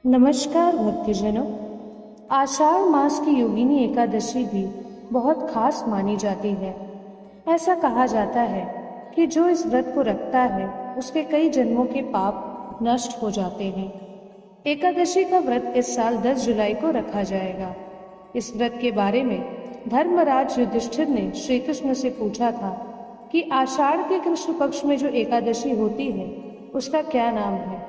नमस्कार भक्तजनों। आषाढ़ मास की योगिनी एकादशी भी बहुत खास मानी जाती है। ऐसा कहा जाता है कि जो इस व्रत को रखता है उसके कई जन्मों के पाप नष्ट हो जाते हैं। एकादशी का व्रत इस साल 10 जुलाई को रखा जाएगा। इस व्रत के बारे में धर्मराज युधिष्ठिर ने श्री कृष्ण से पूछा था कि आषाढ़ के कृष्ण पक्ष में जो एकादशी होती है उसका क्या नाम है।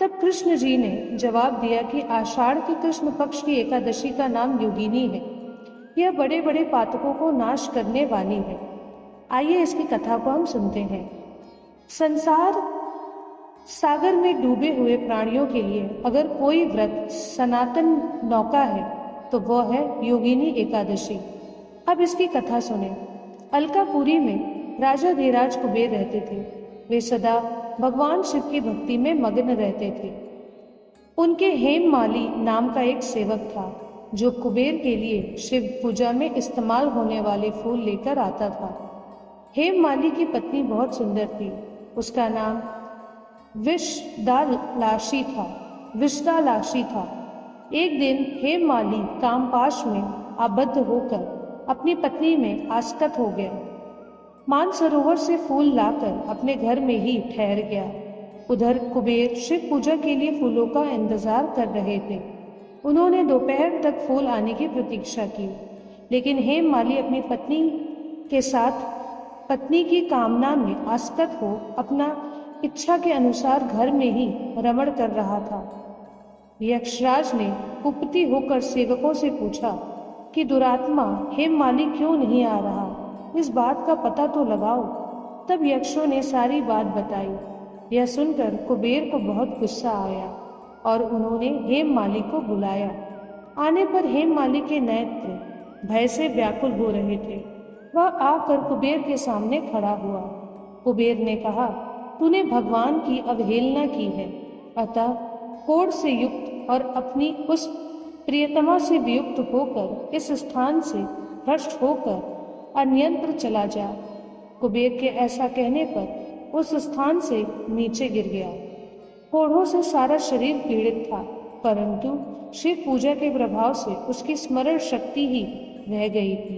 तब कृष्ण जी ने जवाब दिया कि आषाढ़ के कृष्ण पक्ष की एकादशी का नाम योगिनी है। यह बड़े बड़े पातकों को नाश करने वाली है। आइए इसकी कथा को हम सुनते हैं। संसार सागर में डूबे हुए प्राणियों के लिए अगर कोई व्रत सनातन नौका है तो वह है योगिनी एकादशी। अब इसकी कथा सुने। अलकापुरी में राजा धीराज कुबेर रहते थे। वे सदा भगवान शिव की भक्ति में मग्न रहते थे। उनके हेममाली नाम का एक सेवक था जो कुबेर के लिए शिव पूजा में इस्तेमाल होने वाले फूल लेकर आता था। हेममाली की पत्नी बहुत सुंदर थी। उसका नाम विषदालाशी था। एक दिन हेममाली कामपाश में आबद्ध होकर अपनी पत्नी में आसक्त हो गया। मानसरोवर से फूल लाकर अपने घर में ही ठहर गया। उधर कुबेर शिव पूजा के लिए फूलों का इंतजार कर रहे थे। उन्होंने दोपहर तक फूल आने की प्रतीक्षा की, लेकिन हेममाली अपनी पत्नी की कामना में आसक्त हो अपना इच्छा के अनुसार घर में ही रमण कर रहा था। यक्षराज ने कुपित होकर सेवकों से पूछा कि दुरात्मा हेममाली क्यों नहीं आ रहा, इस बात का पता तो लगाओ। तब यक्षों ने सारी बात बताई। यह सुनकर कुबेर को बहुत गुस्सा आया और उन्होंने हेममाली को बुलाया। आने पर हेममाली के नेत्र भय से व्याकुल हो रहे थे। वह आकर कुबेर के सामने खड़ा हुआ। कुबेर ने कहा, तूने भगवान की अवहेलना की है, अतः क्रोध से युक्त और अपनी उस प्रियतमा से वियुक्त होकर इस स्थान से भ्रष्ट होकर अन्यंत्र चला जा। कुबेर के ऐसा कहने पर उस स्थान से नीचे गिर गया। कोढ़ों से सारा शरीर पीड़ित था, परंतु शिव पूजा के प्रभाव से उसकी स्मरण शक्ति ही रह गई थी।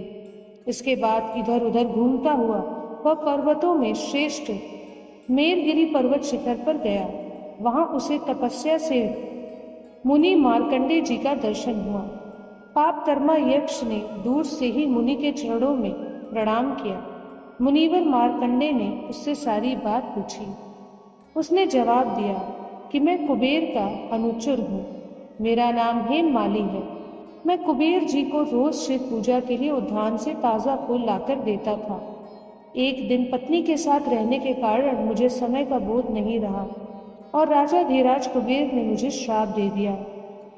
इसके बाद इधर उधर घूमता हुआ वह पर्वतों में श्रेष्ठ मेरगिरी पर्वत शिखर पर गया। वहां उसे तपस्या से मुनि मार्कंडेय जी का दर्शन हुआ। पापकर्मा यक्ष ने दूर से ही मुनि के चरणों में प्रणाम किया। मुनिवर मार्कंडेय ने उससे सारी बात पूछी। उसने जवाब दिया कि मैं कुबेर का अनुचर हूँ। मेरा नाम हेममाली है। मैं कुबेर जी को रोज शिव पूजा के लिए उद्यान से ताज़ा फूल लाकर देता था। एक दिन पत्नी के साथ रहने के कारण मुझे समय का बोध नहीं रहा और राजा धीराज कुबेर ने मुझे श्राप दे दिया,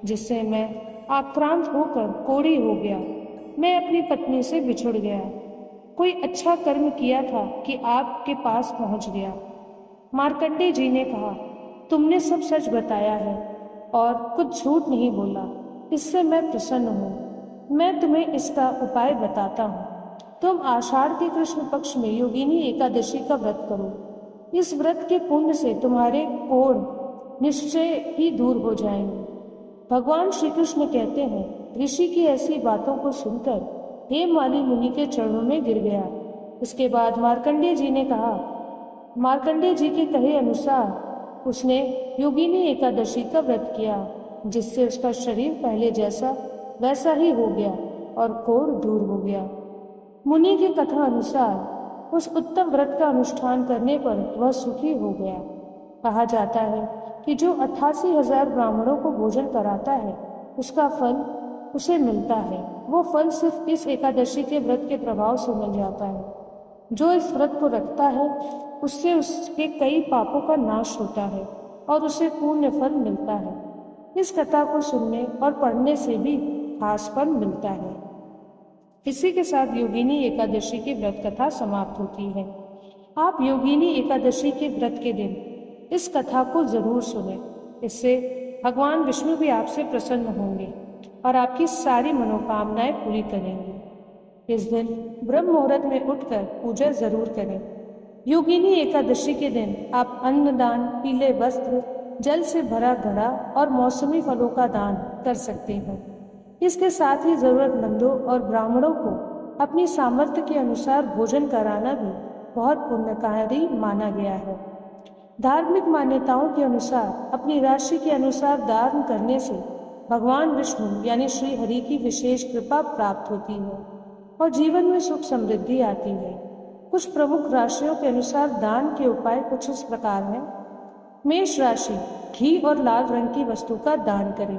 जिससे मैं आक्रांत होकर कोढ़ी हो गया। मैं अपनी पत्नी से बिछुड़ गया। कोई अच्छा कर्म किया था कि आपके पास पहुंच गया। मार्कंडेय जी ने कहा, तुमने सब सच बताया है और कुछ झूठ नहीं बोला। इससे मैं प्रसन्न हूँ। मैं तुम्हें इसका उपाय बताता हूँ। तुम आषाढ़ के कृष्ण पक्ष में योगिनी एकादशी का व्रत करो। इस व्रत के पुण्य से तुम्हारे कोढ़ निश्चय ही दूर हो जाएंगे। भगवान श्री कृष्ण कहते हैं, ऋषि की ऐसी बातों को सुनकर हेममाली मुनि के चरणों में गिर गया। इसके बाद मार्कंडेय जी के कहे अनुसार उसने योगिनी एकादशी का व्रत किया, जिससे उसका शरीर पहले जैसा वैसा ही हो गया और कोढ़ दूर हो गया। मुनि की कथा अनुसार उस उत्तम व्रत का अनुष्ठान करने पर वह सुखी हो गया। कहा जाता है कि जो 88,000 ब्राह्मणों को भोजन कराता है उसका फल उसे मिलता है। वो फल सिर्फ इस एकादशी के व्रत के प्रभाव से मिल जाता है। जो इस व्रत को रखता है उससे उसके कई पापों का नाश होता है और उसे पुण्य फल मिलता है। इस कथा को सुनने और पढ़ने से भी खास फल मिलता है। इसी के साथ योगिनी एकादशी की व्रत कथा समाप्त होती है। आप योगिनी एकादशी के व्रत के दिन इस कथा को जरूर सुने। इससे भगवान विष्णु भी आपसे प्रसन्न होंगे और आपकी सारी मनोकामनाएं पूरी करेंगे। इस दिन ब्रह्म मुहूर्त में उठकर पूजा जरूर करें। योगिनी एकादशी के दिन आप अन्नदान, पीले वस्त्र, जल से भरा घड़ा और मौसमी फलों का दान कर सकते हैं। इसके साथ ही जरूरतमंदों और ब्राह्मणों को अपनी सामर्थ्य के अनुसार भोजन कराना भी बहुत पुण्यकारी माना गया है। धार्मिक मान्यताओं के अनुसार अपनी राशि के अनुसार दान करने से भगवान विष्णु यानी श्री हरि की विशेष कृपा प्राप्त होती है और जीवन में सुख समृद्धि आती है। कुछ प्रमुख राशियों के अनुसार दान के उपाय कुछ इस प्रकार हैं। मेष राशि, घी और लाल रंग की वस्तु का दान करें।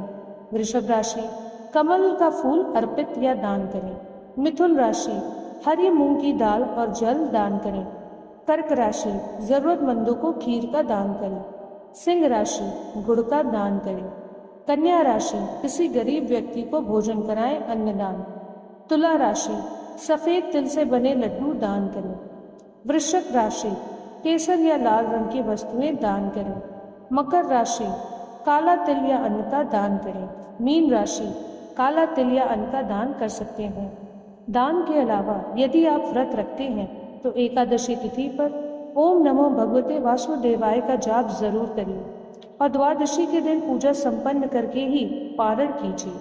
वृषभ राशि, कमल का फूल अर्पित या दान करें। मिथुन राशि, हरी मूंग की दाल और जल दान करें। कर्क राशि, जरूरतमंदों को खीर का दान करें। सिंह राशि, गुड़ का दान करें। कन्या राशि, किसी गरीब व्यक्ति को भोजन कराएं, अन्नदान। तुला राशि, सफेद तिल से बने लड्डू दान करें। वृश्चिक राशि, केसर या लाल रंग की वस्तुएं दान करें। मकर राशि, काला तिल या अन्न का दान करें। मीन राशि, काला तिल या अन्न का दान कर सकते हैं। दान के अलावा यदि आप व्रत रखते हैं तो एकादशी तिथि पर ओम नमो भगवते वासुदेवाय का जाप जरूर करिए और द्वादशी के दिन पूजा संपन्न करके ही पारण कीजिए।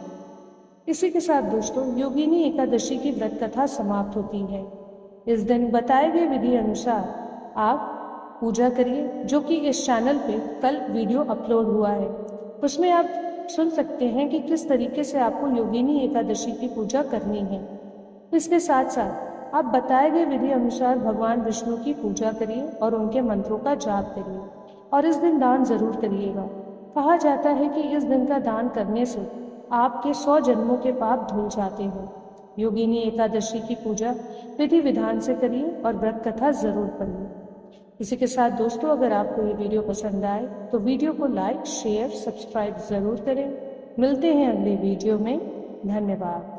इसी के साथ दोस्तों योगिनी एकादशी की व्रत कथा समाप्त होती है। इस दिन बताए गए विधि अनुसार आप पूजा करिए, जो कि इस चैनल पे कल वीडियो अपलोड हुआ है। उसमें आप सुन सकते हैं कि किस तरीके से आपको योगिनी एकादशी की पूजा करनी है। इसके साथ साथ आप बताए गए विधि अनुसार भगवान विष्णु की पूजा करिए और उनके मंत्रों का जाप करिए और इस दिन दान जरूर करिएगा। कहा जाता है कि इस दिन का दान करने से आपके 100 जन्मों के पाप धुल जाते हैं। योगिनी एकादशी की पूजा विधि विधान से करिए और व्रत कथा जरूर पढ़िए। इसी के साथ दोस्तों अगर आपको ये वीडियो पसंद आए तो वीडियो को लाइक, शेयर, सब्सक्राइब जरूर करें। मिलते हैं अगले वीडियो में। धन्यवाद।